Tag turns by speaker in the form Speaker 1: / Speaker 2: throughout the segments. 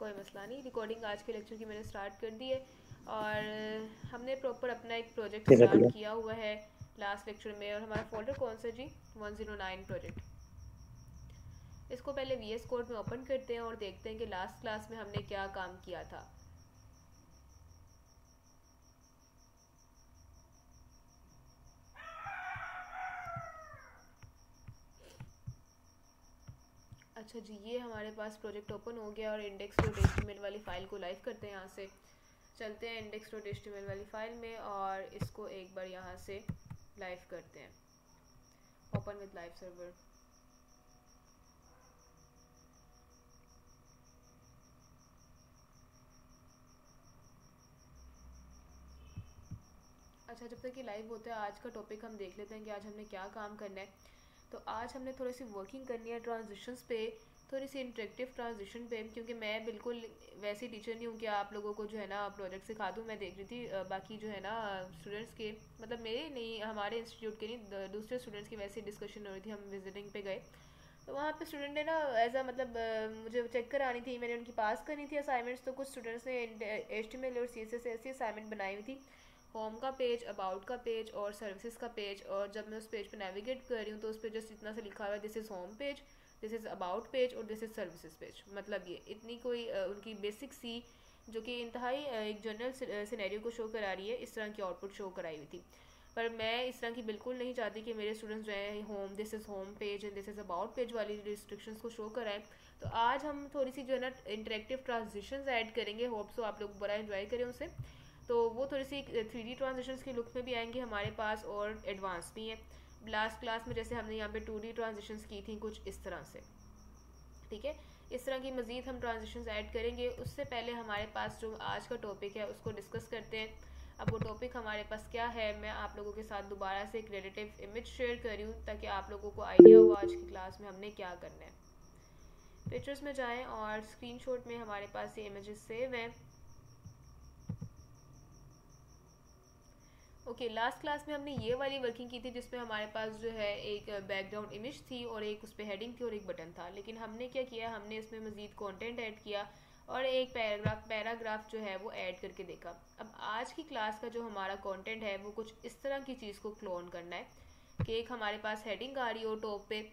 Speaker 1: कोई मसला नहीं। रिकॉर्डिंग आज के लेक्चर की मैंने स्टार्ट कर दी है और हमने प्रॉपर अपना एक प्रोजेक्ट स्टार्ट किया हुआ है लास्ट लेक्चर में। और हमारा फोल्डर कौन सा जी? 109 प्रोजेक्ट। इसको पहले VS कोड में ओपन करते हैं और देखते हैं कि लास्ट क्लास में हमने क्या काम किया था। अच्छा जी, ये हमारे पास प्रोजेक्ट ओपन हो गया और index.html वाली फ़ाइल को लाइव करते हैं। यहाँ से चलते हैं index.html वाली फ़ाइल में और इसको एक बार यहाँ से लाइव करते हैं। Open with live server. अच्छा, जब तक ये लाइव होता है आज का टॉपिक हम देख लेते हैं कि आज हमने क्या काम करना है। तो आज हमने थोड़ी सी वर्किंग करनी है ट्रांजिशंस पे, थोड़ी सी इंटरेक्टिव ट्रांजिशन पे, क्योंकि मैं बिल्कुल वैसी टीचर नहीं हूँ कि आप लोगों को जो है ना प्रोजेक्ट सिखा दूँ। मैं देख रही थी बाकी जो है ना स्टूडेंट्स के, मतलब मेरे नहीं, हमारे इंस्टीट्यूट के नहीं, दूसरे स्टूडेंट्स की वैसी डिस्कशन हो रही थी। हम विजिटिंग पे गए तो वहाँ पे स्टूडेंट ने ना एज अ मतलब मुझे चेक करानी थी, मैंने उनकी पास करनी थी असाइनमेंट्स। तो कुछ स्टूडेंट्स ने HTML और CSS ऐसी असाइनमेंट बनाई हुई थी, होम का पेज, अबाउट का पेज और सर्विसेज का पेज। और जब मैं उस पेज पे नेविगेट कर रही हूँ तो उस पर जस्ट इतना सा लिखा हुआ है, this is home page, this is about page और दिस इज़ सर्विसेज पेज। मतलब ये इतनी कोई उनकी बेसिक सी, जो कि इंतहाई एक जनरल सिनेरियो को शो करा रही है, इस तरह की आउटपुट शो कराई हुई थी। पर मैं इस तरह की बिल्कुल नहीं चाहती कि मेरे स्टूडेंट्स जो है home, this is home page and this is about page वाली रिस्ट्रिक्शंस को शो कराएं। तो आज हम थोड़ी सी जो है ना इंटरेक्टिव ट्रांजिशंस ऐड करेंगे। होप सो आप लोग बड़ा एंजॉय करें उसे। तो वो थोड़ी सी 3D ट्रांजिशंस की लुक में भी आएंगे हमारे पास और एडवांस भी हैं। लास्ट क्लास में जैसे हमने यहाँ पे 2D ट्रांजिशंस की थी कुछ इस तरह से, ठीक है। इस तरह की मज़ीद हम ट्रांजिशंस ऐड करेंगे। उससे पहले हमारे पास जो आज का टॉपिक है उसको डिस्कस करते हैं। अब वो टॉपिक हमारे पास क्या है, मैं आप लोगों के साथ दोबारा से एक रिलेटिव इमेज शेयर कर रही हूँ ताकि आप लोगों को आइडिया हो आज की क्लास में हमने क्या करना है। पिक्चर्स में जाएं और स्क्रीनशॉट में हमारे पास ये इमेजेस सेव हैं। ओके, लास्ट क्लास में हमने ये वाली वर्किंग की थी जिसमें हमारे पास जो है एक बैकग्राउंड इमेज थी और एक उस पर हेडिंग थी और एक बटन था। लेकिन हमने क्या किया, हमने इसमें मज़ीद कंटेंट ऐड किया और एक पैराग्राफ जो है वो ऐड करके देखा। अब आज की क्लास का जो हमारा कंटेंट है वो कुछ इस तरह की चीज़ को क्लोन करना है कि एक हमारे पास हेडिंग आ रही हो टॉप पे,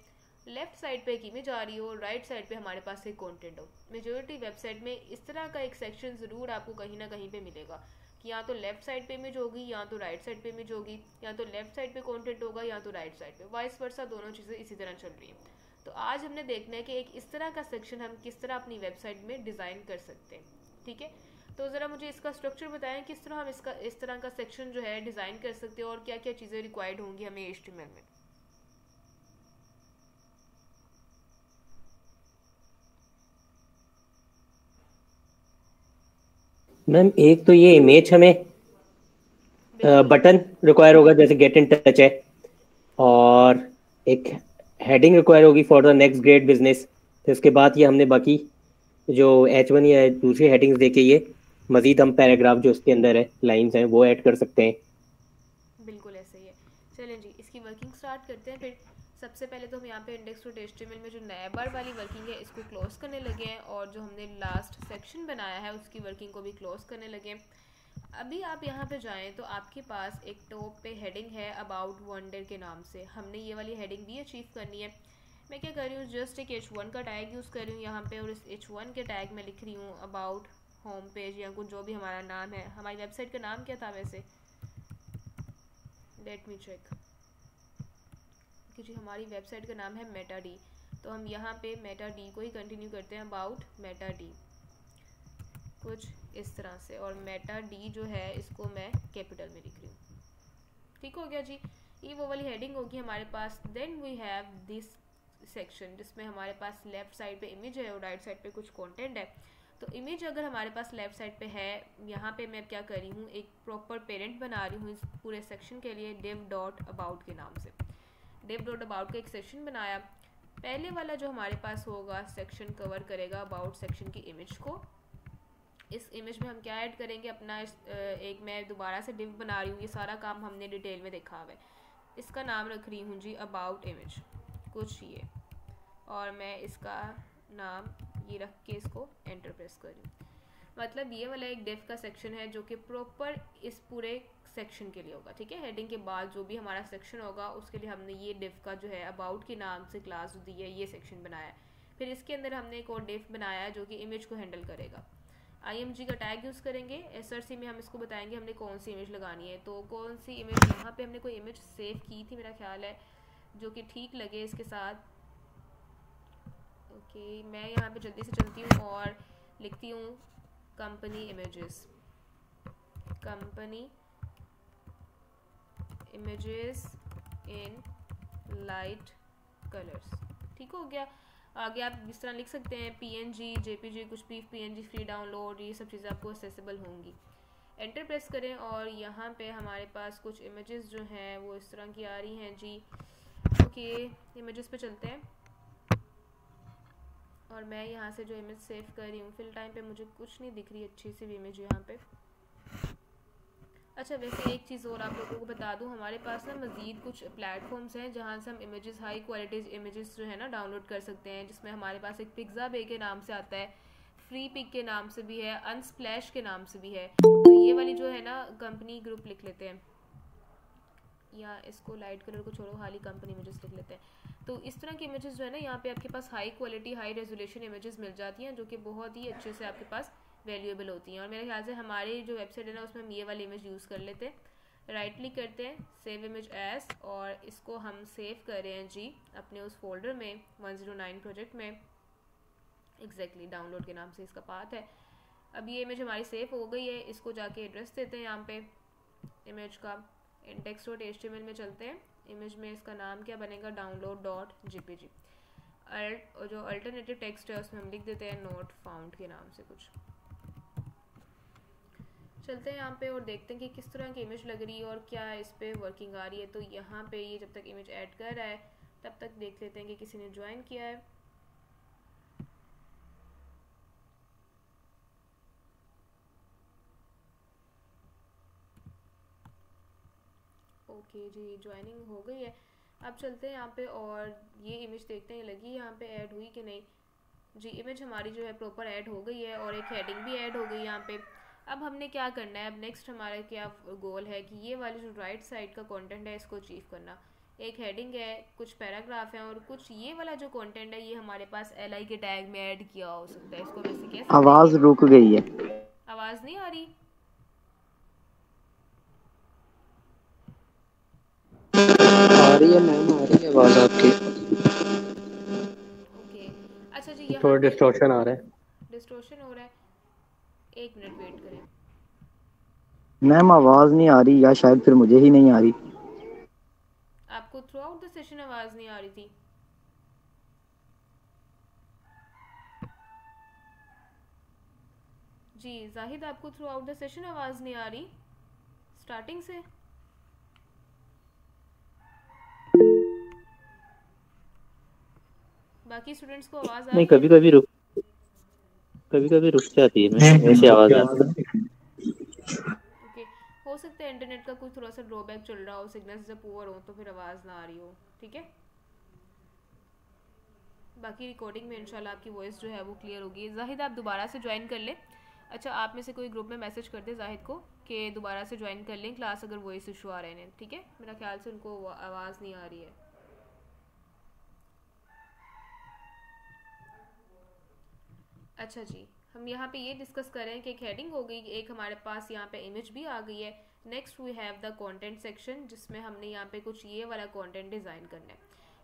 Speaker 1: लेफ्ट साइड पे एक इमेज आ रही हो, राइट साइड पे हमारे पास एक कंटेंट हो। मेजोरिटी वेबसाइट में इस तरह का एक सेक्शन ज़रूर आपको कहीं ना कहीं पे मिलेगा कि या तो लेफ्ट साइड पे इमेज होगी या तो राइट साइड पे इमेज होगी, या तो लेफ्ट साइड पे कंटेंट होगा या तो राइट साइड पे, वाइस वर्सा दोनों चीज़ें इसी तरह चल रही हैं। तो आज हमने देखना है कि एक इस तरह का सेक्शन हम किस तरह अपनी वेबसाइट में डिज़ाइन कर सकते हैं, ठीक है। तो ज़रा मुझे इसका स्ट्रक्चर बताएं, किस तरह हम इसका इस तरह का सेक्शन जो है डिज़ाइन कर सकते हैं और क्या क्या चीज़ें रिक्वायर्ड होंगी हमें HTML में।
Speaker 2: मैम एक तो ये इमेज हमें बटन रिक्वायर होगा जैसे गेट इन टच है, और एक हेडिंग रिक्वायर होगी for the next great business. तो इसके बाद ये हमने बाकी जो H1 या दूसरी हेडिंग्स देके ये मजीद हम पैराग्राफ जो उसके अंदर है लाइंस हैं वो ऐड कर सकते हैं।
Speaker 1: बिल्कुल ऐसे ही है। चलें जी, इसकी वर्किंग स्टार्ट करते हैं फिर। सबसे पहले तो हम यहाँ पे index.html में जो नया बार वाली वर्किंग है इसको क्लोज करने लगे हैं और जो हमने लास्ट सेक्शन बनाया है उसकी वर्किंग को भी क्लोज करने लगे हैं। अभी आप यहाँ पे जाएं तो आपके पास एक टॉप पे हेडिंग है अबाउट वंडर के नाम से। हमने ये वाली हेडिंग भी अचीव करनी है। मैं क्या कर रही हूँ, जस्ट एक H1 का टैग यूज़ कर रही हूँ यहाँ पे और इस H1 के टैग में लिख रही हूँ अबाउट होम पेज या कुछ जो भी हमारा नाम है। हमारी वेबसाइट का नाम क्या था वैसे, लेट मी चेक कि जी हमारी वेबसाइट का नाम है मेटा डी। तो हम यहाँ पे मेटा डी को ही कंटिन्यू करते हैं, अबाउट मेटा डी कुछ इस तरह से। और मेटा डी जो है इसको मैं कैपिटल में लिख रही हूँ, ठीक हो गया जी। ये वो वाली हेडिंग होगी हमारे पास। Then we have this section जिसमें हमारे पास लेफ्ट साइड पे इमेज है और राइट साइड पे कुछ कंटेंट है। तो इमेज अगर हमारे पास लेफ्ट साइड पे है, यहाँ पे मैं क्या कर रही हूँ, एक प्रॉपर पेरेंट बना रही हूँ इस पूरे सेक्शन के लिए div डॉट अबाउट के नाम से। div डॉट अबाउट का एक सेक्शन बनाया। पहले वाला जो हमारे पास होगा सेक्शन कवर करेगा अबाउट सेक्शन की इमेज को। इस इमेज में हम क्या ऐड करेंगे अपना एक मैं दोबारा से div बना रही हूँ, ये सारा काम हमने डिटेल में देखा हुआ है। इसका नाम रख रही हूँ जी अबाउट इमेज कुछ ये, और मैं इसका नाम ये रख के इसको एंटर प्रेस कर रही हूँ। मतलब ये वाला एक डेफ का सेक्शन है जो कि प्रॉपर इस पूरे सेक्शन के लिए होगा, ठीक है। हेडिंग के बाद जो भी हमारा सेक्शन होगा उसके लिए हमने ये डेफ का जो है अबाउट के नाम से क्लास दी है, ये सेक्शन बनाया है। फिर इसके अंदर हमने एक और डेफ बनाया है जो कि इमेज को हैंडल करेगा। IMG का टैग यूज़ करेंगे। SRC में हम इसको बताएंगे हमने कौन सी इमेज लगानी है। तो कौन सी इमेज, यहाँ पे हमने कोई इमेज सेव की थी मेरा ख्याल है जो कि ठीक लगे इसके साथ। ओके, मैं यहाँ पे जल्दी से चलती हूँ और लिखती हूँ company images, company images in light colours. ठीक हो गया। आगे आप इस तरह लिख सकते हैं PNG, JPG, कुछ भी PNG फ्री डाउनलोड, ये सब चीज़ें आपको एक्सेसिबल होंगी। एंटर प्रेस करें और यहाँ पे हमारे पास कुछ इमेजेस जो हैं वो इस तरह की आ रही हैं जी। ओके, इमेजेस पे चलते हैं और मैं यहाँ से जो इमेज सेव कर रही हूँ, फिल टाइम पे मुझे कुछ नहीं दिख रही अच्छी सी भी इमेज यहाँ पे। अच्छा, वैसे एक चीज़ और आप लोगों को बता दूं, हमारे पास ना मज़ीद कुछ प्लेटफॉर्म्स हैं जहाँ से हम इमेजेस, हाई क्वालिटी इमेजेस जो है ना डाउनलोड कर सकते हैं, जिसमें हमारे पास एक पिक्साबे के नाम से आता है, फ्री पिक के नाम से भी है, अनस्प्लैश के नाम से भी है। तो ये वाली जो है ना कंपनी ग्रुप लिख लेते हैं, या इसको लाइट कलर को छोड़ो, खाली कंपनी इमेजेस लिख लेते हैं। तो इस तरह की इमेजेस जो है ना यहाँ पे आपके पास high quality high resolution images मिल जाती हैं जो कि बहुत ही अच्छे से आपके पास वैल्यूएबल होती हैं। और मेरे ख्याल से हमारी जो वेबसाइट है ना उसमें हम ये वाली इमेज यूज़ कर लेते हैं। राइट क्लिक करते हैं, सेव इमेज एज, और इसको हम सेव कर रहे हैं जी अपने उस फोल्डर में 109 प्रोजेक्ट में, एग्जैक्टली डाउनलोड के नाम से इसका पाथ है। अब ये इमेज हमारी सेव हो गई है, इसको जाके एड्रेस देते हैं यहाँ पे इमेज का, index.html में चलते हैं। इमेज में इसका नाम क्या बनेगा, download.jpg। और जो अल्टरनेटिव टेक्स्ट है उसमें हम लिख देते हैं नोट फाउंड के नाम से कुछ। चलते हैं यहाँ पे और देखते हैं कि किस तरह की इमेज लग रही है और क्या इस पर वर्किंग आ रही है। तो यहाँ पे ये जब तक इमेज ऐड कर रहा है तब तक देख लेते हैं कि किसी ने ज्वाइन किया है। ओके जी, ज्वाइनिंग हो गई है। अब चलते हैं यहाँ पे और ये इमेज देखते हैं लगी यहाँ पे ऐड हुई कि नहीं। जी, इमेज हमारी जो है प्रॉपर ऐड हो गई है और एक हेडिंग भी ऐड हो गई यहाँ पे। अब हमने क्या करना है, अब नेक्स्ट हमारा क्या गोल है कि ये वाली जो राइट साइड का कंटेंट है इसको अचीव करना। एक हेडिंग है, कुछ पैराग्राफ है और कुछ ये वाला जो कंटेंट है ये हमारे पास LI के टैग में ऐड किया हो सकता है। इसको वैसे कह सकते हैं।
Speaker 2: आवाज रुक गई है,
Speaker 1: आवाज़ नहीं आ रही?
Speaker 2: आ रही है मैम, आ रही है आवाज आपकी।
Speaker 1: ओके, अच्छा जी, यहाँ
Speaker 2: थोड़ा
Speaker 1: पे
Speaker 2: डिस्टॉर्शन आ रहा है।
Speaker 1: डिस्टॉर्शन हो रहा है, 1 मिनट वेट करें।
Speaker 2: मैम आवाज नहीं आ रही, या शायद फिर मुझे ही नहीं आ रही।
Speaker 1: आपको थ्रू आउट द सेशन आवाज़ नहीं आ रही थी? जी जाहिद, आपको थ्रू आउट द सेशन आवाज़ नहीं आ रही स्टार्टिंग से? बाकी स्टूडेंट्स को आवाज़ आ
Speaker 2: नहीं,
Speaker 1: रही है?
Speaker 2: कभी कभी रुक जाती है, मैं ऐसी आवाज आती है।
Speaker 1: ओके, हो सकता है इंटरनेट का कुछ थोड़ा सा ड्रॉबैक चल रहा हो, सिग्नल्स जब पुअर हो तो फिर आवाज़ ना आ रही हो, ठीक है। बाकी रिकॉर्डिंग में इंशाल्लाह आपकी वॉइस जो है वो क्लियर होगी। जाहिद, आप दोबारा से ज्वाइन कर लें। अच्छा, आप में से कोई ग्रुप में मैसेज कर दे जाहिद को कि दोबारा से ज्वाइन कर लें क्लास, अगर वॉइस इशू आ रहे हैं, ठीक है। मेरा ख्याल से उनको आवाज़ नहीं आ रही है। अच्छा जी, हम यहाँ पे ये डिस्कस कर रहे हैं कि एक हेडिंग हो गई, एक हमारे पास यहाँ पे इमेज भी आ गई है। Next we have the content section, जिसमें हमने यहाँ पे कुछ ये वाला कंटेंट डिज़ाइन करना है।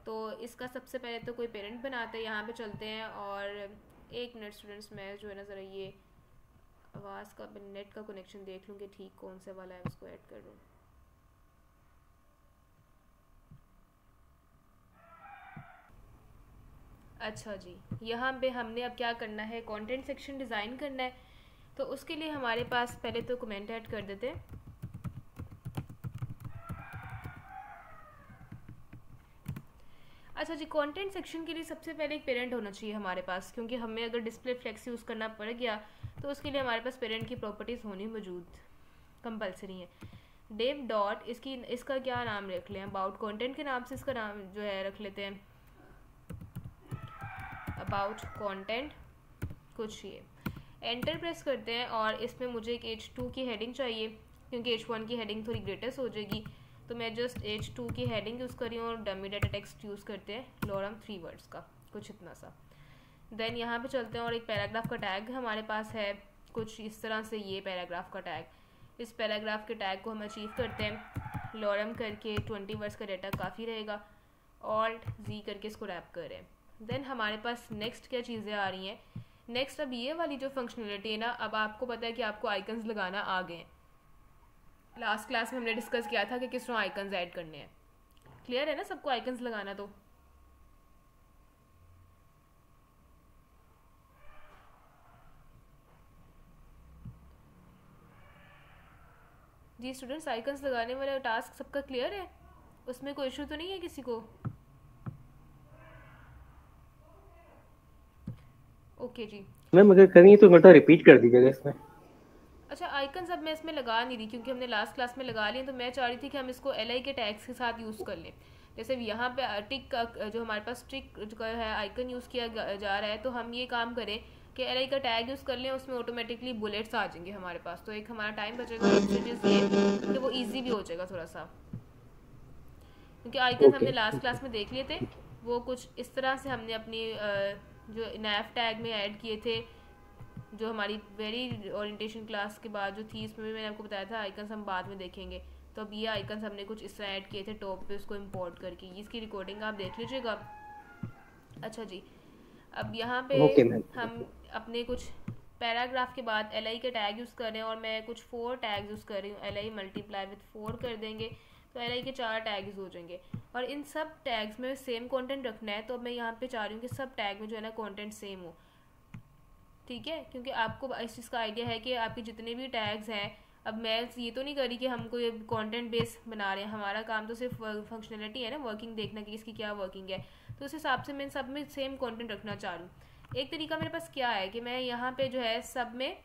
Speaker 1: तो इसका सबसे पहले तो कोई पेरेंट बनाते हैं, यहाँ पे चलते हैं और 1 मिनट स्टूडेंट्स, मैं जो है ना ज़रा ये आवाज़ का नेट का कनेक्शन देख लूँ कि ठीक कौन सा वाला है, उसको ऐड कर लूँ। अच्छा जी, यहाँ पे हमने अब क्या करना है, कंटेंट सेक्शन डिज़ाइन करना है। तो उसके लिए हमारे पास पहले तो कमेंट ऐड कर देते हैं। अच्छा जी, कंटेंट सेक्शन के लिए सबसे पहले एक पेरेंट होना चाहिए हमारे पास, क्योंकि हमें अगर डिस्प्ले फ्लेक्स यूज़ करना पड़ गया तो उसके लिए हमारे पास पेरेंट की प्रॉपर्टीज़ होनी मौजूद कंपलसरी है। डेव डॉट, इसका क्या नाम रख लें, अबाउट कंटेंट के नाम से इसका नाम जो है रख लेते हैं अबाउट कंटेंट। कुछ ये एंटर प्रेस करते हैं और इसमें मुझे एक H2 की हेडिंग चाहिए क्योंकि H1 की हेडिंग थोड़ी ग्रेटेस्ट हो जाएगी, तो मैं जस्ट H2 की हेडिंग यूज़ कर रही हूँ और डमी डाटा टेक्स्ट यूज़ करते हैं लॉरम 3 वर्ड्स का, कुछ इतना सा। देन यहाँ पे चलते हैं और एक पैराग्राफ का टैग हमारे पास है कुछ इस तरह से, ये पैराग्राफ का टैग, इस पैराग्राफ के टैग को हम अचीव करते हैं लॉरम करके 20 वर्ड्स का डाटा काफ़ी रहेगा, Alt-Z करके इसको रैप करें। देन हमारे पास नेक्स्ट क्या चीज़ें आ रही हैं, नेक्स्ट अब ये वाली जो फंक्शनलिटी है ना, अब आपको पता है कि आपको आइकन्स लगाना आ गए हैं। लास्ट क्लास में हमने डिस्कस किया था कि किस तरह आइकन्स ऐड करने हैं, क्लियर है ना सबको आइकन्स लगाना? तो जी स्टूडेंट्स, आइकन्स लगाने वाला टास्क सबका क्लियर है, उसमें कोई इशू तो नहीं है किसी को? ओके जी
Speaker 2: मैम अगर करेंगे तो मतलब रिपीट कर दीजिएगा इसमें।
Speaker 1: अच्छा, आइकन्स अब मैं इसमें लगा नहीं रही क्योंकि हमने लास्ट क्लास में लगा लिए, तो मैं चाह रही थी कि हम इसको LI के टैग्स के साथ यूज़ कर लें। जैसे यहाँ पे टिक का जो हमारे पास टिक जो है आइकन यूज़ किया जा रहा है, तो हम ये काम करें कि LI का टैग यूज़ कर लें, उसमें ऑटोमेटिकली बुलेट्स आ जाएंगे हमारे पास, तो एक हमारा टाइम बचेगा, दूसरी चीज़ ये कि वो ईजी भी हो जाएगा थोड़ा सा, क्योंकि आइकन्स हमने लास्ट क्लास में देख लिए थे, वो कुछ इस तरह से हमने अपनी जो नैफ टैग में ऐड किए थे, जो हमारी वेरी ओरिएंटेशन क्लास के बाद जो थी, इसमें भी मैंने आपको बताया था आइकन्स हम बाद में देखेंगे। तो अब ये आइकन्स हमने कुछ इस तरह ऐड किए थे टॉप पे, उसको इंपोर्ट करके, इसकी रिकॉर्डिंग आप देख लीजिएगा। अच्छा जी, अब यहाँ पे हम अपने कुछ पैराग्राफ के बाद LI के टैग यूज़ कर रहे हैं और मैं कुछ 4 टैग यूज़ कर रही हूँ, LI मल्टीप्लाई विथ 4 कर देंगे तो LI के 4 टैग्स हो जाएंगे, और इन सब टैग्स में सेम कंटेंट रखना है, तो अब मैं यहाँ पे चाह रही हूँ कि सब टैग में जो है ना कंटेंट सेम हो, ठीक है, क्योंकि आपको इस चीज़ का आइडिया है कि आपके जितने भी टैग्स हैं, अब मैं ये तो नहीं करी कि हमको ये कंटेंट बेस बना रहे हैं, हमारा काम तो सिर्फ फंक्शनलिटी है ना, वर्किंग देखना कि इसकी क्या वर्किंग है, तो उस हिसाब से मैं सब में सेम कंटेंट रखना चाह रही हूँ। एक तरीका मेरे पास क्या है कि मैं यहाँ पे जो है सब में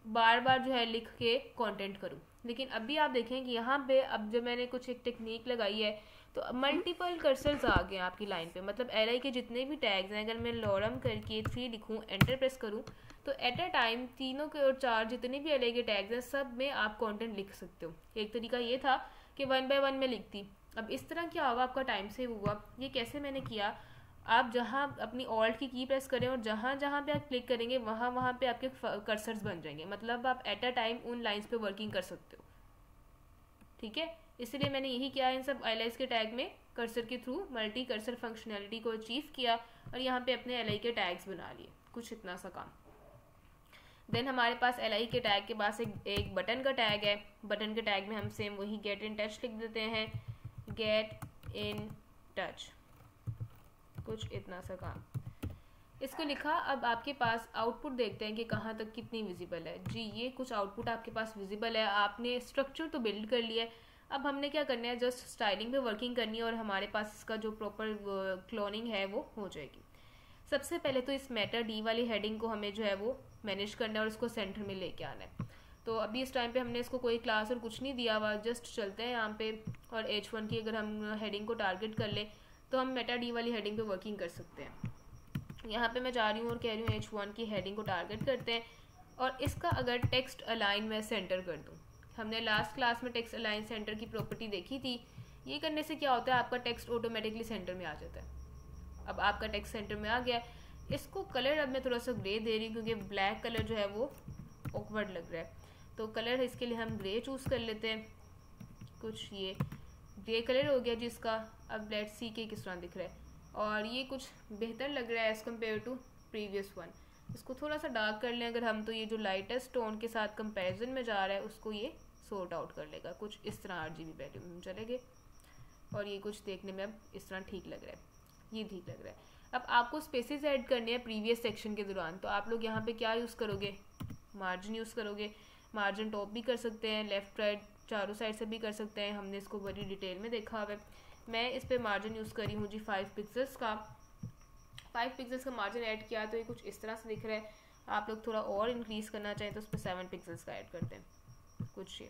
Speaker 1: बार बार जो है लिख के कंटेंट करूँ, लेकिन अभी आप देखें कि यहाँ पे अब जो मैंने कुछ एक टेक्निक लगाई है, तो मल्टीपल कर्सर्स आ गए आपकी लाइन पे, मतलब LI के जितने भी टैग्स हैं, अगर मैं लॉरम करके 3 लिखूँ, एंटर प्रेस करूँ, तो एट अ टाइम तीनों के और 4 जितने भी LI के टैग्स हैं सब में आप कंटेंट लिख सकते हो। एक तरीका ये था कि 1 बाय 1 में लिखती, अब इस तरह क्या होगा, आपका टाइम सेव हुआ। ये कैसे मैंने किया, आप जहाँ अपनी ऑल्ट की प्रेस करें और जहाँ जहाँ पे आप क्लिक करेंगे वहाँ वहाँ पे आपके कर्सर्स बन जाएंगे, मतलब आप एट अ टाइम उन लाइंस पे वर्किंग कर सकते हो, ठीक है। इसलिए मैंने यही किया, इन सब LIs के टैग में कर्सर के थ्रू मल्टी कर्सर फंक्शनैलिटी को अचीव किया और यहाँ पे अपने LI के टैग्स बना लिए, कुछ इतना सा काम। देन हमारे पास LI के टैग के पास एक बटन का टैग है, बटन के टैग में हम सेम वही गेट इन टच लिख देते हैं, गेट इन टच, कुछ इतना सा काम, इसको लिखा। अब आपके पास आउटपुट देखते हैं कि कहाँ तक कितनी विजिबल है। जी ये कुछ आउटपुट आपके पास विजिबल है, आपने स्ट्रक्चर तो बिल्ड कर लिया है, अब हमने क्या करना है, जस्ट स्टाइलिंग पे वर्किंग करनी है और हमारे पास इसका जो प्रॉपर क्लोनिंग है वो हो जाएगी। सबसे पहले तो इस मैटर डी वाली हेडिंग को हमें जो है वो मैनेज करना है और उसको सेंटर में लेके आना है। तो अभी इस टाइम पे हमने इसको कोई क्लास और कुछ नहीं दिया हुआ, जस्ट चलते हैं यहाँ पे, और H1 की अगर हम हेडिंग को टारगेट कर ले तो हम मेटा डी वाली हेडिंग पे वर्किंग कर सकते हैं। यहाँ पे मैं जा रही हूँ और कह रही हूँ H1 की हेडिंग को टारगेट करते हैं, और इसका अगर टेक्स्ट अलाइन मैं सेंटर कर दूँ, हमने लास्ट क्लास में टेक्स्ट अलाइन सेंटर की प्रॉपर्टी देखी थी, ये करने से क्या होता है, आपका टेक्स्ट ऑटोमेटिकली सेंटर में आ जाता है। अब आपका टेक्स्ट सेंटर में आ गया, इसको कलर अब मैं थोड़ा सा ग्रे दे रही हूँ क्योंकि ब्लैक कलर जो है वो ऑकवर्ड लग रहा है, तो कलर इसके लिए हम ग्रे चूज़ कर लेते हैं, कुछ ये ग्रे कलर हो गया जिसका। अब लेट्स सी के किस तरह दिख रहा है, और ये कुछ बेहतर लग रहा है as compared to previous one. इसको थोड़ा सा डार्क कर लें अगर हम, तो ये जो लाइटेस्ट टोन के साथ कंपैरिजन में जा रहा है उसको ये सॉर्ट आउट कर लेगा, कुछ इस तरह RGB वैल्यू में चले गए, और ये कुछ देखने में अब इस तरह ठीक लग रहा है, ये ठीक लग रहा है। अब आपको स्पेसेस ऐड करने हैं प्रीवियस सेक्शन के दौरान, तो आप लोग यहाँ पे क्या यूज़ करोगे, मार्जिन यूज़ करोगे। मार्जिन टॉप भी कर सकते हैं, लेफ्ट राइट चारों साइड से भी कर सकते हैं, हमने इसको बड़ी डिटेल में देखा हुआ है। मैं इस पर मार्जिन यूज़ करी हूँ जी 5 पिक्सल्स का। 5 पिक्सल्स का मार्जिन ऐड किया तो ये कुछ इस तरह से दिख रहा है। आप लोग थोड़ा और इंक्रीज करना चाहें तो उस पर 7 पिक्सल्स का ऐड करते हैं, कुछ ये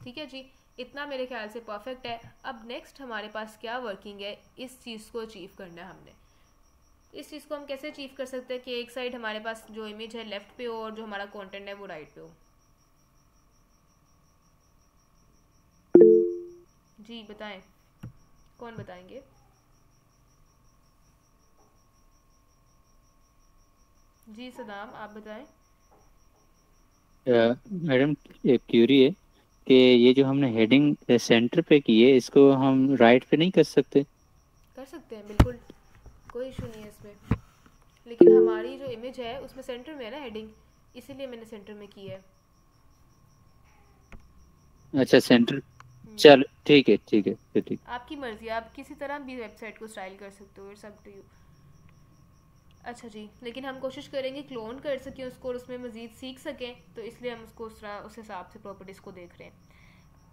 Speaker 1: ठीक है जी। इतना मेरे ख्याल से परफेक्ट है। अब नेक्स्ट हमारे पास क्या वर्किंग है, इस चीज़ को अचीव करना है हमने। इस चीज़ को हम कैसे अचीव कर सकते हैं कि एक साइड हमारे पास जो इमेज है लेफ्ट पे हो और जो हमारा कंटेंट है वो राइट पे हो? जी बताएं, कौन बताएंगे? जी सदाम, आप बताएं।
Speaker 3: मैडम एक क्यूरी है कि ये जो हमने हेडिंग सेंटर पे की है इसको हम राइट पे नहीं कर सकते?
Speaker 1: कर सकते हैं बिल्कुल, कोई इशू नहीं है इसमें, लेकिन हमारी जो इमेज है उसमें सेंटर में है ना हेडिंग, इसीलिए मैंने सेंटर में की है।
Speaker 3: अच्छा सेंटर,
Speaker 1: हम्म,
Speaker 3: चल ठीक है ठीक है फिर ठीक।
Speaker 1: आपकी मर्जी, आप किसी तरह भी वेबसाइट को स्टाइल कर सकते हो, इट्स अप टू यू। अच्छा जी, लेकिन हम कोशिश करेंगे क्लोन कर सकें उसको और उसमें मज़ीद सीख सकें, तो इसलिए हम उसको उस हिसाब से प्रॉपर्टीज़ को देख रहे हैं।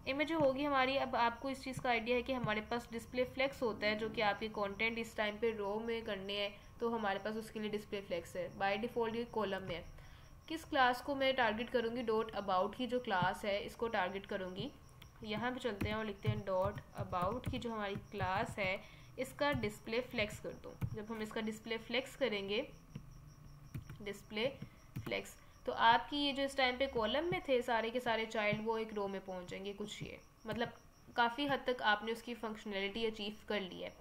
Speaker 1: इमेज जो होगी हमारी, अब आपको इस चीज़ का आइडिया है कि हमारे पास डिस्प्ले फ्लेक्स होता है जो कि आपके कंटेंट इस टाइम पे रो में करने हैं, तो हमारे पास उसके लिए डिस्प्ले फ्लेक्स है। बाय डिफ़ॉल्ट ये कॉलम में है। किस क्लास को मैं टारगेट करूँगी? डॉट अबाउट की जो क्लास है इसको टारगेट करूँगी। यहाँ पे चलते हैं और लिखते हैं डॉट अबाउट की जो हमारी क्लास है इसका डिस्प्ले फ्लेक्स कर दो। जब हम इसका डिस्प्ले फ्लेक्स करेंगे, डिस्प्ले फ्लेक्स, तो आपकी ये जो इस टाइम पे कॉलम में थे सारे के सारे चाइल्ड वो एक रो में पहुंच जाएंगे। कुछ ये मतलब काफ़ी हद तक आपने उसकी फंक्शनैलिटी अचीव कर ली है।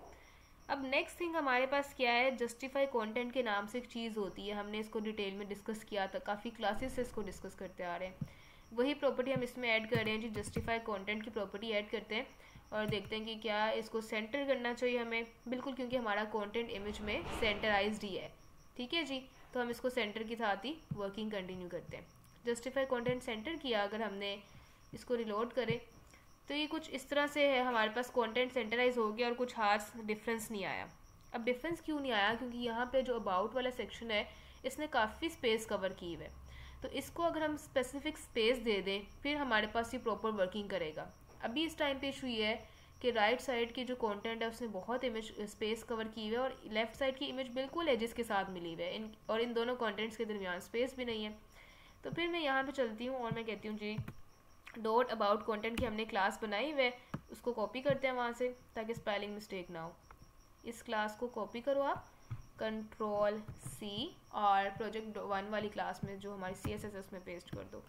Speaker 1: अब नेक्स्ट थिंग हमारे पास क्या है? जस्टिफाई कंटेंट के नाम से एक चीज़ होती है, हमने इसको डिटेल में डिस्कस किया था, काफ़ी क्लासेस से इसको डिस्कस करते आ रहे हैं। वही प्रॉपर्टी हम इसमें ऐड कर रहे हैं जी, जस्टिफाई कंटेंट की प्रॉपर्टी ऐड करते हैं और देखते हैं कि क्या इसको सेंटर करना चाहिए हमें। बिल्कुल, क्योंकि हमारा कंटेंट इमेज में सेंटराइज्ड ही है। ठीक है जी, तो हम इसको सेंटर के साथ ही वर्किंग कंटिन्यू करते हैं। जस्टिफाई कंटेंट सेंटर किया, अगर हमने इसको रिलोड करें तो ये कुछ इस तरह से है, हमारे पास कंटेंट सेंटराइज हो गया और कुछ खास डिफरेंस नहीं आया। अब डिफरेंस क्यों नहीं आया? क्योंकि यहाँ पे जो अबाउट वाला सेक्शन है इसने काफ़ी स्पेस कवर की हुई है, तो इसको अगर हम स्पेसिफिक स्पेस दे दें फिर हमारे पास ये प्रॉपर वर्किंग करेगा। अभी इस टाइम पे इशू ये है कि राइट साइड की जो कंटेंट है उसने बहुत इमेज स्पेस कवर की हुई है और लेफ्ट साइड की इमेज बिल्कुल एजेस के साथ मिली हुई है, और इन दोनों कंटेंट्स के दरमियान स्पेस भी नहीं है। तो फिर मैं यहाँ पे चलती हूँ और मैं कहती हूँ जी डॉट अबाउट कंटेंट की हमने क्लास बनाई हुई है, उसको कॉपी करते हैं वहाँ से ताकि स्पेलिंग मिस्टेक ना हो। इस क्लास को कॉपी करो आप, कंट्रोल सी, और प्रोजेक्ट 1 वाली क्लास में जो हमारी CSS है उसमें पेस्ट कर दो।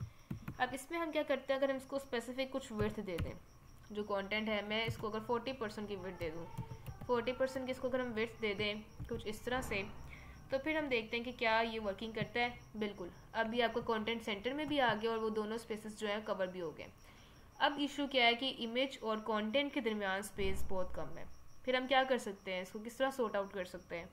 Speaker 1: अब इसमें हम क्या करते हैं, अगर हम इसको स्पेसिफिक कुछ विड्थ दे दें, जो कंटेंट है मैं इसको अगर 40% की विड्थ दे दूँ, 40% की इसको अगर हम विड्थ दे दें कुछ इस तरह से, तो फिर हम देखते हैं कि क्या ये वर्किंग करता है। बिल्कुल, अभी आपका कंटेंट सेंटर में भी आ गया और वो दोनों स्पेसेस जो है कवर भी हो गए। अब इशू क्या है कि इमेज और कंटेंट के दरमियान स्पेस बहुत कम है। फिर हम क्या कर सकते हैं, इसको किस तरह सॉर्ट आउट कर सकते हैं?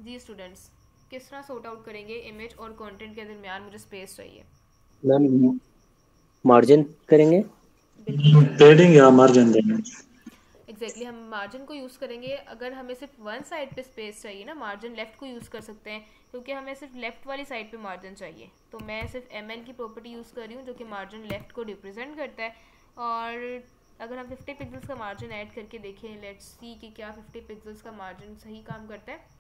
Speaker 1: जी स्टूडेंट्स, किस तरह सॉर्ट आउट करेंगे इमेज और कंटेंट के दरमियान मुझे स्पेस चाहिए?
Speaker 2: मैम मार्जिन करेंगे,
Speaker 1: बिल्कुल
Speaker 4: पेडिंग या मार्जिन देंगे।
Speaker 1: एग्जैक्टली, हम मार्जिन को यूज़ करेंगे। अगर हमें सिर्फ वन साइड पे स्पेस चाहिए ना, मार्जिन लेफ़्ट को यूज़ कर सकते हैं क्योंकि हमें सिर्फ लेफ़्ट वाली साइड पे मार्जिन चाहिए। तो मैं सिर्फ ml की प्रॉपर्टी यूज़ कर रही हूँ जो कि मार्जिन लेफ़्ट को रिप्रेजेंट करता है। और अगर हम 50 पिक्सल्स का मार्जिन ऐड करके देखें, लेट्स सी कि क्या 50 पिक्सल्स का मार्जिन सही काम करता है।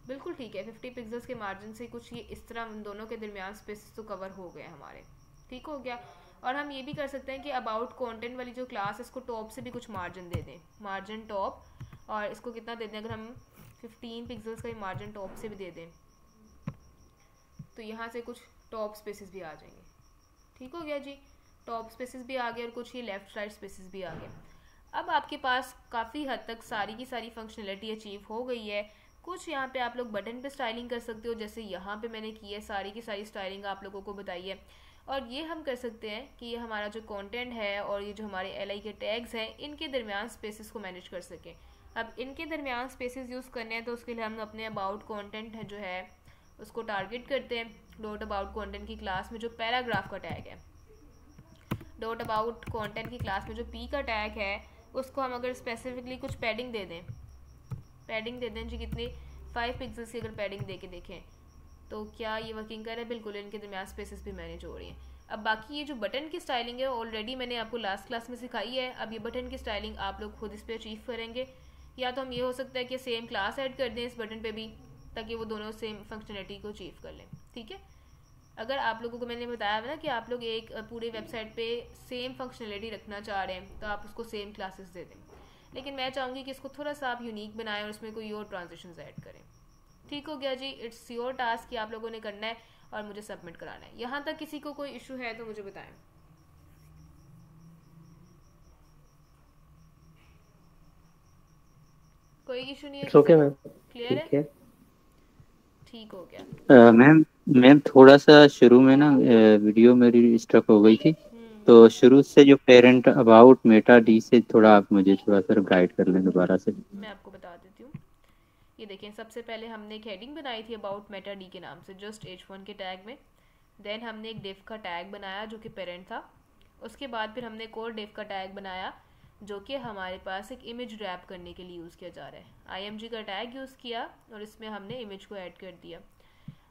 Speaker 1: बिल्कुल ठीक है, 50 पिक्सल्स के मार्जिन से कुछ ये इस तरह उन दोनों के दरमियान स्पेसेस तो कवर हो गए हमारे। ठीक हो गया। और हम ये भी कर सकते हैं कि अबाउट कंटेंट वाली जो क्लास है इसको टॉप से भी कुछ मार्जिन दे दें, मार्जिन टॉप, और इसको कितना दे दें, अगर हम 15 पिक्सल्स का मार्जिन टॉप से भी दे दें तो यहाँ से कुछ टॉप स्पेसेस भी आ जाएंगे। ठीक हो गया जी, टॉप स्पेसेस भी आ गए और कुछ ये लेफ्ट राइट स्पेसेस भी आ गए। अब आपके पास काफ़ी हद तक सारी की सारी फंक्शनैलिटी अचीव हो गई है। कुछ यहाँ पे आप लोग बटन पे स्टाइलिंग कर सकते हो, जैसे यहाँ पे मैंने की है, सारी की सारी स्टाइलिंग आप लोगों को बताई है। और ये हम कर सकते हैं कि ये हमारा जो कंटेंट है और ये जो हमारे LI के टैग्स हैं इनके दरमियान स्पेसेस को मैनेज कर सकें। अब इनके दरमियान स्पेसेस यूज़ करने हैं तो उसके लिए हम अपने अबाउट कंटेंट है जो है उसको टारगेट करते हैं। डॉट अबाउट कंटेंट की क्लास में जो पैराग्राफ का टैग है, डॉट अबाउट कंटेंट की क्लास में जो P का टैग है उसको हम अगर स्पेसिफिकली कुछ पैडिंग दे दें, पैडिंग दे दें जी कितनी, 5 पिक्सल्स की अगर पैडिंग दे के देखें तो क्या ये वर्किंग कर रहा है? बिल्कुल, इनके दरमियान स्पेसेस भी मैनेज हो रही हैं। अब बाकी ये जो बटन की स्टाइलिंग है ऑलरेडी मैंने आपको लास्ट क्लास में सिखाई है। अब ये बटन की स्टाइलिंग आप लोग खुद इस पर अचीव करेंगे, या तो हम ये हो सकता है कि सेम क्लास ऐड कर दें इस बटन पे भी ताकि वो दोनों सेम फंक्शनलिटी को अचीव कर लें। ठीक है, अगर आप लोगों को मैंने बताया ना कि आप लोग एक पूरी वेबसाइट पे सेम फंक्शनलिटी रखना चाह रहे हैं तो आप उसको सेम क्लासेस दे दें। लेकिन मैं चाहूँगी कि इसको थोड़ा सा आप यूनिक बनाएं और उसमें कोई और ट्रांजिशंस ऐड करें। ठीक हो गया जी, इट्स योर टास्क कि आप लोगों ने करना है और मुझे सबमिट कराना है। यहाँ तक किसी को कोई इशू है तो मुझे बताएं। कोई इशू नहीं है?
Speaker 2: ओके मैम,
Speaker 1: क्लियर
Speaker 2: ठीक
Speaker 1: है?
Speaker 2: है।
Speaker 1: ठीक हो गया।
Speaker 3: मैम मैम थोड़ा सा शुरू में ना वीडियो मेरी स्ट्रक हो गई थी, तो शुरू से जो पेरेंट अबाउट मेटा डी से थोड़ा आप मुझे थोड़ा सा गाइड कर लें दोबारा से।
Speaker 1: मैं आपको बता देती हूँ। ये देखें, सबसे पहले हमने एक हेडिंग बनाई थी अबाउट मेटा डी के नाम से, जस्ट h1 के टैग में। देन हमने एक div का टैग बनाया जो कि पेरेंट था। उसके बाद फिर हमने एक और div का टैग बनाया जो कि हमारे पास एक इमेज रैप करने के लिए यूज़ किया जा रहा है। img का टैग यूज़ किया और इसमें हमने इमेज को ऐड कर दिया।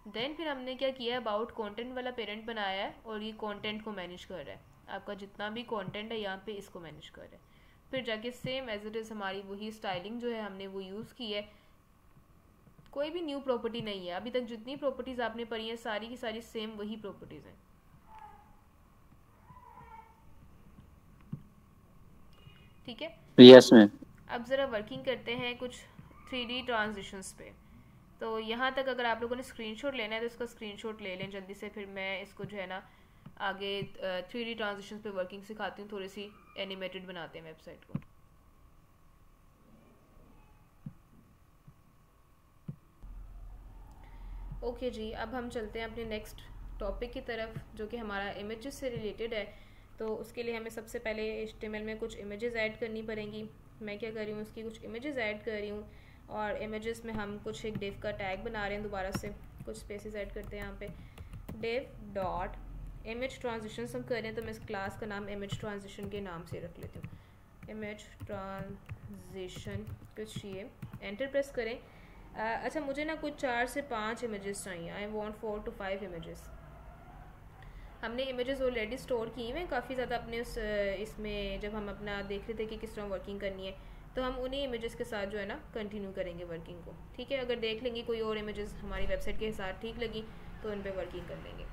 Speaker 1: देन फिर हमने क्या किया, अबाउट कंटेंट वाला पेरेंट बनाया है और ये कंटेंट को मैनेज कर रहा है। आपका जितना भी कंटेंट है यहाँ पे इसको मैनेज कर रहा है। फिर जाके सेम एज इट इज़ हमारी वही स्टाइलिंग जो है हमने वो यूज़ की है। कोई भी न्यू प्रॉपर्टी नहीं है, अभी तक जितनी प्रॉपर्टीज आपने पढ़ी हैं सारी की सारी सेम वही प्रॉपर्टीज हैं। ठीक है,
Speaker 3: यस मैम।
Speaker 1: अब ज़रा वर्किंग करते हैं कुछ 3D ट्रांजिशंस पे। तो यहाँ तक अगर आप लोगों ने स्क्रीनशॉट लेना है तो इसका स्क्रीनशॉट ले लें जल्दी से, फिर मैं इसको जो है ना आगे 3D ट्रांजिशंस पे वर्किंग सिखाती हूँ, थोड़ी सी एनिमेटेड बनाते हैं वेबसाइट को। ओके जी, अब हम चलते हैं अपने नेक्स्ट टॉपिक की तरफ जो कि हमारा इमेजेस से रिलेटेड है। तो उसके लिए हमें सबसे पहले HTML में कुछ इमेजेस ऐड करनी पड़ेंगी। मैं क्या कर रही हूँ, उसकी कुछ इमेजेस ऐड कर रही हूँ और इमेजेस में हम कुछ एक div का टैग बना रहे हैं। दोबारा से कुछ स्पेसेस ऐड करते हैं यहाँ पे, div डॉट इमेज ट्रांजिशन हम कर रहे हैं तो मैं इस क्लास का नाम इमेज ट्रांजिशन के नाम से रख लेती हूँ। इमेज ट्रांजिशन कुछ ये, एंटर प्रेस करें। अच्छा, मुझे ना कुछ 4 से 5 इमेजेस चाहिए। I want 4 to 5 images. हमने इमेजेस ऑलरेडी स्टोर की हुए काफ़ी ज़्यादा अपने उस इसमें, जब हम अपना देख रहे थे कि किस तरह वर्किंग करनी है, तो हम उन्हीं इमेजेस के साथ जो है ना कंटिन्यू करेंगे वर्किंग को। ठीक है, अगर देख लेंगे कोई और इमेजेस हमारी वेबसाइट के साथ ठीक लगी तो उन पर वर्किंग कर लेंगे।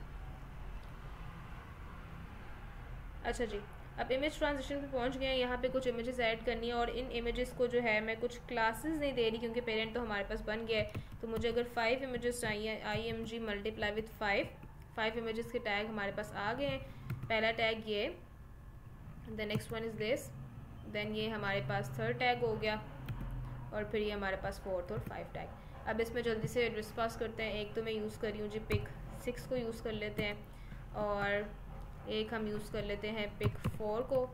Speaker 1: अच्छा जी, अब इमेज ट्रांजिशन पे पहुंच गए हैं। यहाँ पे कुछ इमेजेस ऐड करनी है और इन इमेजेस को जो है मैं कुछ क्लासेस नहीं दे रही क्योंकि पेरेंट तो हमारे पास बन गया है। तो मुझे अगर 5 इमेजेस चाहिए, img मल्टीप्लाई विथ 5 इमेजेस के टैग हमारे पास आ गए हैं। पहला टैग ये, the next one is this, then ये हमारे पास थर्ड टैग हो गया और फिर ये हमारे पास फोर्थ और 5 टैग। अब इसमें जल्दी से एड्रेस पास करते हैं। एक तो मैं यूज़ कर रही हूँ जी पिक 6 को यूज़ कर लेते हैं और एक हम यूज़ कर लेते हैं पिक 4 को।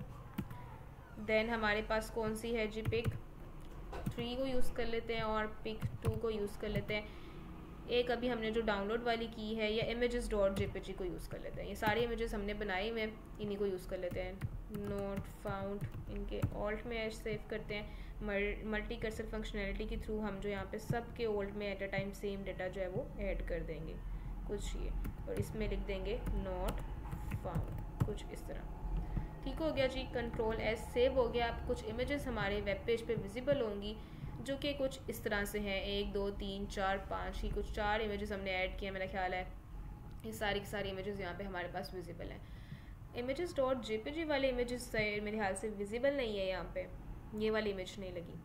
Speaker 1: देन हमारे पास कौन सी है जी, पिक 3 को यूज़ कर लेते हैं और पिक 2 को यूज़ कर लेते हैं। एक अभी हमने जो डाउनलोड वाली की है या images.jpg को यूज़ कर लेते हैं। ये सारे इमेजेस हमने बनाए हुए, इन्हीं को यूज़ कर लेते हैं। नोट फाउंड, इनके ऑल्ट में सेव करते हैं। मल्टी कर्सर फंक्शनैलिटी के थ्रू हम जो यहाँ पे सब के ऑल्ट में at a time same data जो है वो ऐड कर देंगे कुछ ये, और इसमें लिख देंगे नॉट फाउंड, कुछ इस तरह। ठीक हो गया जी, कंट्रोल एस सेव हो गया। अब कुछ इमेजेस हमारे वेब पेज पे विजिबल होंगी जो कि कुछ इस तरह से हैं, 1 2 3 4 5 ही कुछ 4 इमेजेस हमने ऐड किए मेरा ख्याल है। ये सारी की सारी इमेजेस यहाँ पे हमारे पास विजिबल हैं। images.jpg वाले इमेजेस मेरे ख्याल से विजिबल नहीं है यहाँ पे, ये वाली इमेज नहीं लगी।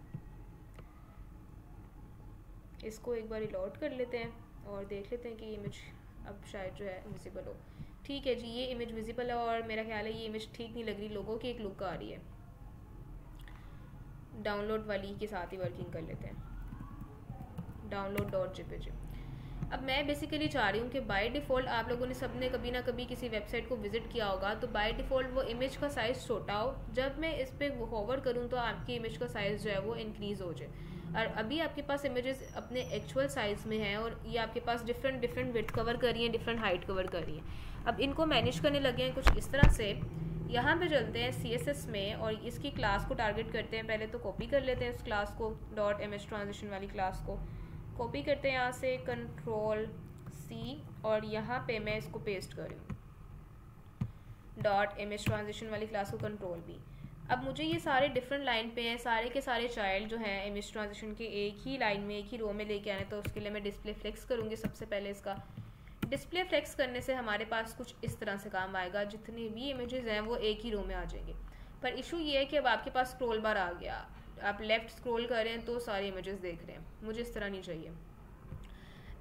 Speaker 1: इसको एक बार रिलोड कर लेते हैं और देख लेते हैं कि ये इमेज अब शायद जो है विजिबल हो। ठीक है जी, ये इमेज विजिबल है और मेरा ख्याल है ये इमेज ठीक नहीं लग रही, लोगों की एक लुक आ रही है। डाउनलोड वाली के साथ ही वर्किंग कर लेते हैं, download.jpg। अब मैं बेसिकली चाह रही हूँ कि बाय डिफ़ॉल्ट आप लोगों ने सबने कभी ना कभी किसी वेबसाइट को विजिट किया होगा, तो बाय डिफ़ॉल्ट वो इमेज का साइज़ छोटा हो। जब मैं इस पर होवर करूँ तो आपकी इमेज का साइज़ जो है वो इंक्रीज़ हो जाए। और अभी आपके पास इमेजेस अपने एक्चुअल साइज़ में हैं और ये आपके पास डिफरेंट विड्थ कवर कर रही हैं, डिफरेंट हाइट कवर कर रही हैं। अब इनको मैनेज करने लगे हैं कुछ इस तरह से। यहाँ पे चलते हैं CSS में और इसकी क्लास को टारगेट करते हैं। पहले तो कॉपी कर लेते हैं इस क्लास को, .image transition वाली क्लास को कॉपी करते हैं यहाँ से, कंट्रोल C, और यहाँ पे मैं इसको पेस्ट कर रही हूँ .image transition वाली क्लास को कंट्रोल V। अब मुझे ये सारे डिफरेंट लाइन पे हैं, सारे के सारे चाइल्ड जो हैं इमेज ट्रांजिशन के एक ही लाइन में एक ही रो में लेके आने, तो उसके लिए मैं डिस्प्ले फ्लेक्स करूँगी। सबसे पहले इसका डिस्प्ले फ्लेक्स करने से हमारे पास कुछ इस तरह से काम आएगा, जितने भी इमेजेस हैं वो एक ही रो में आ जाएंगे। पर इशू ये है कि अब आपके पास स्क्रॉल बार आ गया। आप लेफ़्ट स्क्रॉल कर रहे हैं तो सारे इमेजेस देख रहे हैं, मुझे इस तरह नहीं चाहिए।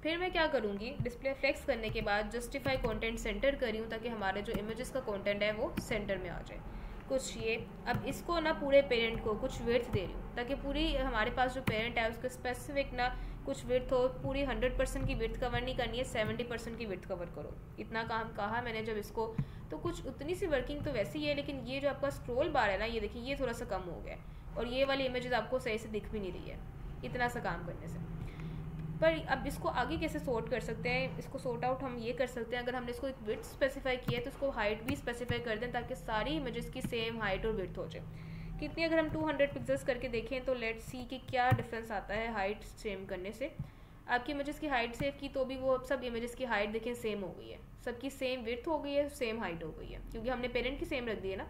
Speaker 1: फिर मैं क्या करूँगी, डिस्प्ले फ्लेक्स करने के बाद जस्टिफाई कंटेंट सेंटर कर रही हूँ ताकि हमारे जो इमेजेस का कंटेंट है वो सेंटर में आ जाए। कुछ ये, अब इसको ना पूरे पेरेंट को कुछ विड्थ दे रही हूँ ताकि पूरी हमारे पास जो पेरेंट है उसको स्पेसिफिक ना कुछ विड्थ हो, पूरी 100% की विड्थ कवर नहीं करनी है, 70% की विड्थ कवर करो। इतना काम कहा मैंने जब इसको, तो कुछ उतनी सी वर्किंग तो वैसे ही है, लेकिन ये जो आपका स्क्रॉल बार है ना, ये देखिए ये थोड़ा सा कम हो गया है और ये वाली इमेजेस आपको सही से दिख भी नहीं रही है इतना सा काम करने से। पर अब इसको आगे कैसे सॉर्ट कर सकते हैं, इसको सॉर्ट आउट हम ये कर सकते हैं, अगर हमने इसको एक विड्थ स्पेसिफाई किया है तो इसको हाइट भी स्पेसिफाई कर दें ताकि सारी इमेजेस की सेम हाइट और विड्थ हो जाए। कितनी, अगर हम 200 पिक्सल्स करके देखें तो लेट्स सी कि क्या डिफरेंस आता है हाइट सेम करने से। आपकी इमेजेस की हाइट सेव की तो भी वो सब इमेजेस की हाइट देखें सेम हो गई है, सबकी सेम विड्थ हो गई है, सेम हाइट हो गई है, क्योंकि हमने पेरेंट की सेम रख दी है ना।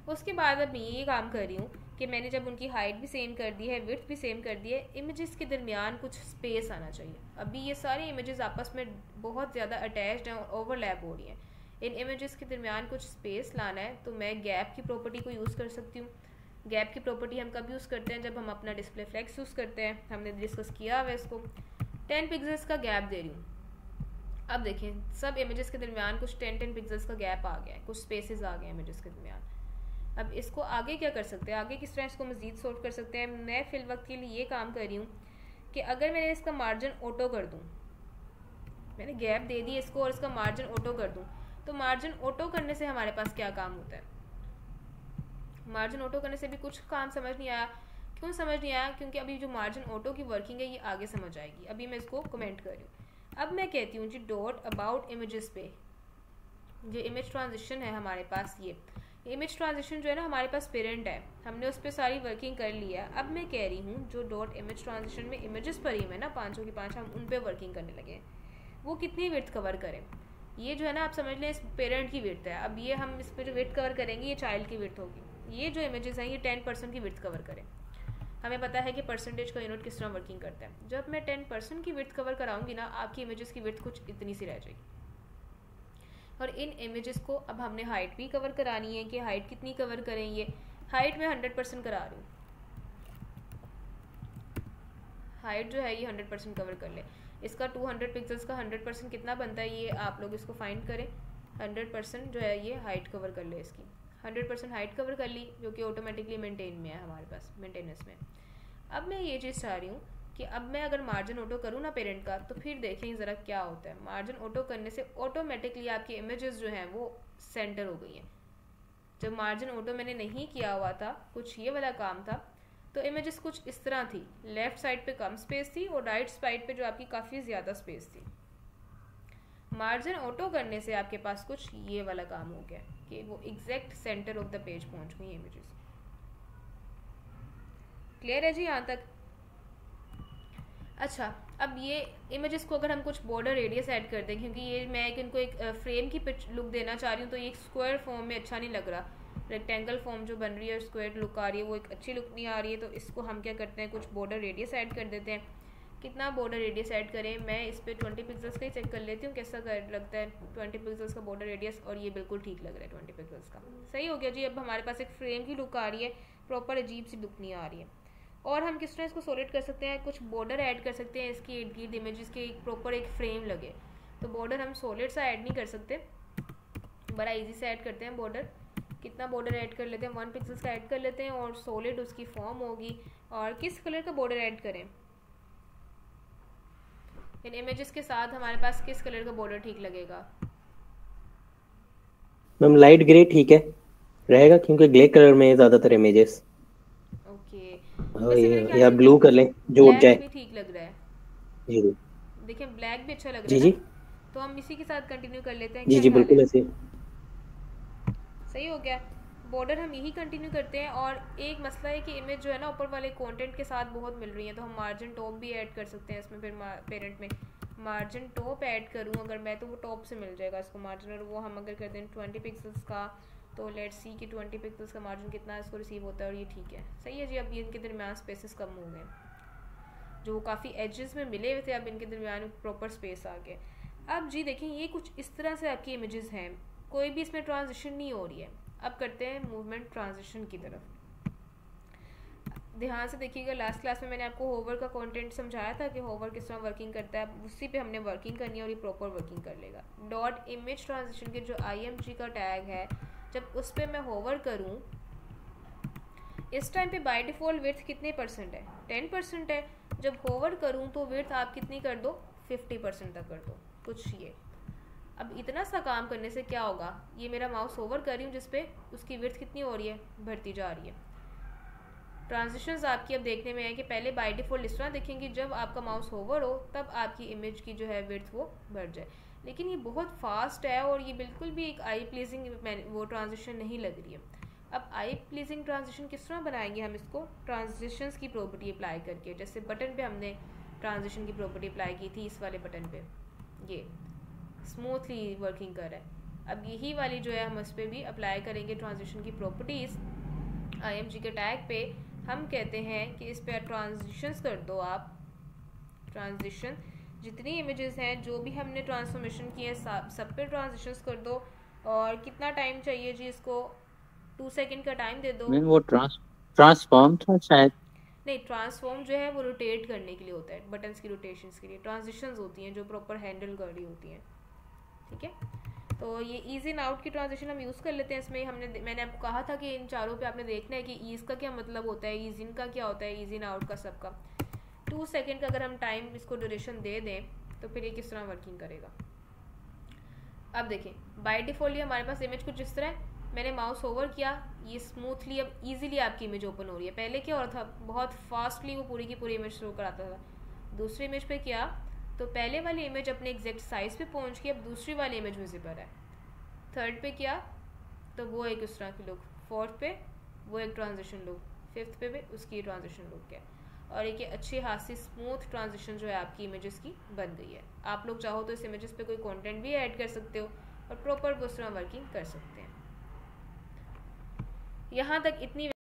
Speaker 1: उसके बाद अब मैं ये काम कर रही हूँ कि मैंने जब उनकी हाइट भी सेम कर दी है, विड्थ भी सेम कर दी है, इमेजेस के दरमियान कुछ स्पेस आना चाहिए। अभी ये सारी इमेजेस आपस में बहुत ज़्यादा अटैच्ड हैं और ओवरलैप हो रही हैं, इन इमेजेस के दरमियान कुछ स्पेस लाना है तो मैं गैप की प्रॉपर्टी को यूज़ कर सकती हूँ। गैप की प्रॉपर्टी हम कब यूज़ करते हैं, जब हम अपना डिस्प्ले फ्लेक्स यूज़ करते हैं, हमने डिस्कस किया हुआ इसको। 10 पिक्सल्स का गैप दे रही हूँ। अब देखें सब इमेजेस के दरमियान कुछ 10 पिक्सल्स का गैप आ गया है, कुछ स्पेसेस आ गए इमेजेस के दरमियान। अब इसको आगे क्या कर सकते हैं, आगे किस तरह इसको मज़ीद सॉर्ट कर सकते हैं। मैं फिल वक्त के लिए ये काम कर रही हूँ कि अगर मैंने इसका मार्जिन ऑटो कर दूँ, मैंने गैप दे दी इसको और इसका मार्जिन ऑटो कर दूँ, तो मार्जिन ऑटो करने से हमारे पास क्या काम होता है। मार्जिन ऑटो करने से भी कुछ काम समझ नहीं आया। क्यों समझ नहीं आया, क्योंकि अभी जो मार्जिन ऑटो की वर्किंग है ये आगे समझ आएगी, अभी मैं इसको कमेंट कर रही हूँ। अब मैं कहती हूँ जी डॉट अबाउट इमेजेस पे जो इमेज ट्रांजिशन है हमारे पास, ये इमेज ट्रांजिशन जो है ना हमारे पास पेरेंट है, हमने उस पर सारी वर्किंग कर ली है। अब मैं कह रही हूँ जो डॉट इमेज ट्रांजिशन में इमेजेस पर ही है ना 500 की 5, हम उन पे वर्किंग करने लगे हैं, वो कितनी विड्थ कवर करें। ये जो है ना आप समझ लें इस पेरेंट की विड्थ है, अब ये हम इस पर जो विड्थ कवर करेंगे ये चाइल्ड की विड्थ होगी। ये जो इमेजेस हैं ये 10% की विड्थ कवर करें। हमें पता है कि परसेंटेज का यूनिट किस तरह वर्किंग करता है। जब मैं 10% की विड्थ कवर कराऊंगी ना, आपकी इमेजेस की विड्थ कुछ इतनी सी रह जाएगी। और इन इमेजेस को अब हमने हाइट भी कवर करानी है कि हाइट कितनी कवर करें। ये हाइट में 100% करा रही हूँ, हाइट जो है ये 100% कवर कर ले। इसका 200 पिक्सल्स का 100% कितना बनता है, ये आप लोग इसको फाइंड करें। 100% जो है ये हाइट कवर कर ले, इसकी 100% हाइट कवर कर ली, जो कि ऑटोमेटिकली मेंटेन में है हमारे पास, मेंटेनेंस में। अब मैं ये चीज़ चाह रही हूँ कि अब मैं अगर मार्जिन ऑटो करूँ ना पेरेंट का, तो फिर देखें ज़रा क्या होता है। मार्जिन ऑटो करने से ऑटोमेटिकली आपकी इमेजेस जो हैं वो सेंटर हो गई हैं। जब मार्जिन ऑटो मैंने नहीं किया हुआ था, कुछ ये वाला काम था, तो इमेजेस कुछ इस तरह थी, लेफ्ट साइड पे कम स्पेस थी और राइट साइड पे जो आपकी काफ़ी ज़्यादा स्पेस थी। मार्जिन ऑटो करने से आपके पास कुछ ये वाला काम हो गया कि वो exact centre of the page पहुंच गई इमेजेस। क्लियर है जी यहाँ तक। अच्छा, अब ये इमेजेस को अगर हम कुछ बॉर्डर रेडियस ऐड कर दें, क्योंकि ये मैं इनको एक फ्रेम की पिच लुक देना चाह रही हूँ, तो ये एक स्क्वायर फॉर्म में अच्छा नहीं लग रहा। रेक्टेंगल फॉर्म जो बन रही है स्क्वायर लुक आ रही है, वो एक अच्छी लुक नहीं आ रही है। तो इसको हम क्या करते हैं, कुछ बॉर्डर रेडियस ऐड कर देते हैं। कितना बॉर्डर रेडियस ऐड करें, मैं इस पर 20 पिक्सल्स का ही चेक कर लेती हूँ कैसा लगता है 20 पिक्सल्स का बॉर्डर रेडियस, और ये बिल्कुल ठीक लग रहा है 20 पिक्सल्स का। सही हो गया जी। अब हमारे पास एक फ्रेम की लुक आ रही है, प्रॉपर अजीब सी लुक नहीं आ रही है। और हम किस तरह इसको सॉलिड कर सकते हैं, कुछ बॉर्डर ऐड कर सकते हैं इसकी इर्द गिर्द इमेजेस के, एक प्रॉपर एक फ्रेम लगे। तो बॉर्डर हम सॉलिड सा ऐड नहीं कर सकते, बड़ा इजी से ऐड करते हैं बॉर्डर। कितना बॉर्डर ऐड कर लेते हैं, 1 पिक्सल्स का ऐड कर लेते हैं और सॉलिड उसकी फॉर्म होगी। और किस कलर का बॉर्डर ऐड करें, इन इमेजेस के साथ हमारे पास किस कलर का बॉर्डर ठीक लगेगा।
Speaker 2: मैम लाइट ग्रे ठीक है रहेगा, क्योंकि ग्रे कलर में ज़्यादातर इमेजेस।
Speaker 1: ओके,
Speaker 2: या ब्लू कर लें जो उठ जाए।
Speaker 1: भी ठीक लग रहा है
Speaker 2: जी
Speaker 1: देखिए, ब्लैक भी अच्छा लग
Speaker 2: जी
Speaker 1: रहा
Speaker 2: जी
Speaker 1: है ना? तो हम इसी के साथ कंटिन्यू कर लेते हैं।
Speaker 2: जी
Speaker 1: क्या
Speaker 2: जी
Speaker 1: ख्याल
Speaker 2: बिल्कुल
Speaker 1: है?
Speaker 2: ऐसे।
Speaker 1: सही हो गया। बॉर्डर हम यही कंटिन्यू करते हैं। और एक मसला है कि इमेज जो है ना ऊपर वाले कंटेंट के साथ बहुत मिल रही है, तो हम मार्जिन टॉप भी ऐड कर सकते हैं इसमें। फिर पेरेंट में मार्जिन टॉप ऐड करूँ अगर मैं, तो वो टॉप से मिल जाएगा इसको मार्जिन। और वो हम अगर कर दें 20 पिक्सल्स का, तो लेट्स सी कि 20 पिक्सल्स का मार्जिन कितना इसको रिसीव होता है, और ये ठीक है। सही है जी। अब ये इनके दरमियान स्पेसेस कम हो गए, जो काफ़ी एजेस में मिले हुए थे, अब इनके दरमियान प्रॉपर स्पेस आ गए। अब जी देखें, ये कुछ इस तरह से आपकी इमेजेस हैं, कोई भी इसमें ट्रांजिशन नहीं हो रही है। अब करते हैं मूवमेंट ट्रांजिशन की तरफ। ध्यान से देखिएगा, लास्ट क्लास में मैंने आपको होवर का कंटेंट समझाया था कि होवर किस तरह वर्किंग करता है, उसी पे हमने वर्किंग करनी है और ये प्रॉपर वर्किंग कर लेगा। डॉट इमेज ट्रांजिशन के जो IMG का टैग है, जब उस पर मैं होवर करूँ, इस टाइम पे बाय डिफ़ॉल्ट विड्थ कितने परसेंट है, 10% है। जब होवर करूँ तो विड्थ आप कितनी कर दो, 50% तक कर दो, कुछ ये। अब इतना सा काम करने से क्या होगा, ये मेरा माउस होवर कर रही हूँ जिसपे, उसकी विड्थ कितनी हो रही है, बढ़ती जा रही है। ट्रांजिशंस आपकी अब देखने में है कि पहले बाय डिफ़ॉल्ट इस तरह दिखेंगी, जब आपका माउस होवर हो तब आपकी इमेज की जो है विड्थ वो बढ़ जाए। लेकिन ये बहुत फास्ट है और ये बिल्कुल भी एक आई प्लीजिंग वो ट्रांजिशन नहीं लग रही है। अब आई प्लीजिंग ट्रांजिशन किस तरह बनाएंगे हम इसको, ट्रांजिशंस की प्रॉपर्टी अप्लाई करके। जैसे बटन पे हमने ट्रांजिशन की प्रॉपर्टी अप्लाई की थी, इस वाले बटन पे ये स्मूथली वर्किंग कर रहा है। अब यही वाली जो है हम इस पर भी अप्लाई करेंगे ट्रांजिशन की प्रॉपर्टीज़। IMG के टैग पे हम कहते हैं कि इस पर ट्रांजिशंस कर दो आप, ट्रांजिशन जितनी इमेजेस हैं जो भी हमने ट्रांसफॉर्मेशन की है सब पे ट्रांजिशंस कर दो। और कितना टाइम चाहिए जी इसको, 2 सेकंड का टाइम दे दो।
Speaker 3: वो ट्रांसफॉर्म था शायद,
Speaker 1: नहीं, ट्रांसफॉर्म जो है वो रोटेट करने के लिए होता है, बटन्स की रोटेशंस के लिए। ट्रांजिशंस होती हैं जो प्रॉपर हैंडल कर रही होती हैं, ठीक है। तो ये ईज इन आउट की ट्रांजिशन हम यूज़ कर लेते हैं इसमें। मैंने आपको कहा था कि इन चारों पे आपने देखना है कि ईज का क्या मतलब होता है, ईज इन का क्या होता है, ईज इन आउट का सबका। 2 सेकंड का अगर हम टाइम इसको ड्यूरेशन दे दें तो फिर ये किस तरह वर्किंग करेगा। अब देखें, बाय डिफ़ॉल्ट ये हमारे पास इमेज कुछ इस तरह है। मैंने माउस ओवर किया, ये स्मूथली अब इजीली आपकी इमेज ओपन हो रही है। पहले क्या हो रहा था, बहुत फास्टली वो पूरी की पूरी इमेज शो कराता था। दूसरी इमेज पे किया तो पहले वाली इमेज अपने एग्जैक्ट साइज पे पहुंच गई, अब दूसरी वाली इमेज विजिबल है। थर्ड पे किया तो वो एक उस तरह की लुक, फोर्थ पे वो एक ट्रांजिशन लुक, फिफ्थ पे भी उसकी ट्रांजिशन लुक है। और एक अच्छी हाथ स्मूथ ट्रांजिशन जो है आपकी इमेजेस की बन गई है। आप लोग चाहो तो इस इमेजेस पे कोई कंटेंट भी ऐड कर सकते हो और प्रॉपर उस तरह वर्किंग कर सकते हैं। यहाँ तक इतनी